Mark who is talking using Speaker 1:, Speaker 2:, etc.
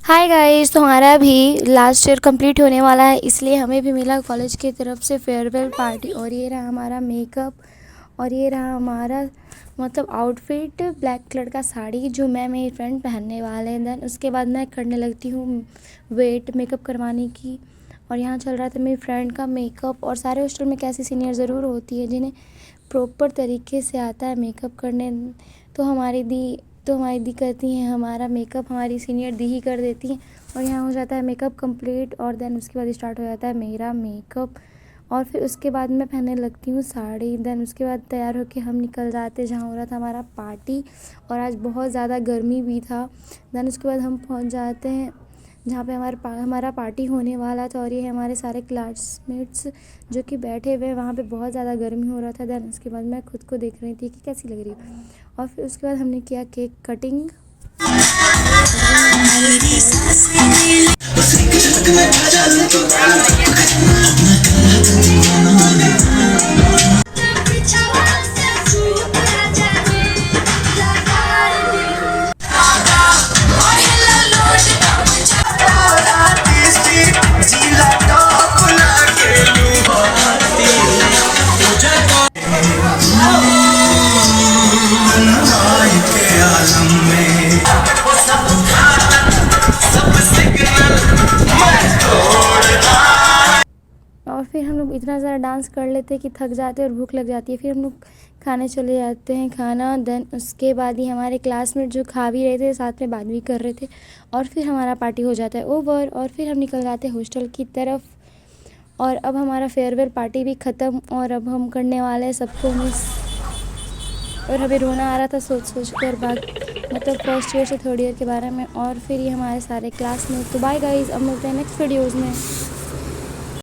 Speaker 1: Hi guys, तो हमारा भी लास्ट ईयर कंप्लीट होने वाला है, इसलिए हमें भी मिला कॉलेज की तरफ से फेयरवेल पार्टी। और ये रहा हमारा मेकअप और ये रहा हमारा आउटफिट, ब्लैक कलर का साड़ी जो मैं मेरी फ्रेंड पहनने वाले हैं। देन उसके बाद मैं करने लगती हूँ वेट मेकअप करवाने की। और यहाँ चल रहा था मेरी फ्रेंड का मेकअप। और सारे हॉस्टल में कैसी सीनियर ज़रूर होती है जिन्हें प्रॉपर तरीके से आता है मेकअप करने। तो हमारी दी करती हैं हमारा मेकअप, हमारी सीनियर दी ही कर देती हैं। और यहाँ हो जाता है मेकअप कंप्लीट। और देन उसके बाद स्टार्ट हो जाता है मेरा मेकअप। और फिर उसके बाद मैं पहनने लगती हूँ साड़ी। देन उसके बाद तैयार होके हम निकल जाते जहाँ हो रहा था हमारा पार्टी। और आज बहुत ज़्यादा गर्मी भी था। देन उसके बाद हम पहुँच जाते हैं जहाँ पे हमारा पार्टी होने वाला था। और ये हमारे सारे क्लासमेट्स जो कि बैठे हुए वहाँ पे बहुत ज़्यादा गर्मी हो रहा था। देन उसके बाद मैं खुद को देख रही थी कि कैसी लग रही है। और फिर उसके बाद हमने किया केक कटिंग। और फिर हम लोग इतना ज़्यादा डांस कर लेते हैं कि थक जाते हैं और भूख लग जाती है। फिर हम लोग खाने चले जाते हैं खाना। देन उसके बाद ही हमारे क्लासमेट जो खा भी रहे थे साथ में बात भी कर रहे थे। और फिर हमारा पार्टी हो जाता है ओवर। और फिर हम निकल जाते हैं हॉस्टल की तरफ। और अब हमारा फेयरवेल पार्टी भी ख़त्म। और अब हम करने वाले हैं सबको मिस। और हमें रोना आ रहा था सोच कर बात, फर्स्ट ईयर से थर्ड ईयर के बारे में। और फिर ये हमारे सारे क्लासमेट। तो बाय गाइस, अब मिलते हैं नेक्स्ट वीडियोज़ में।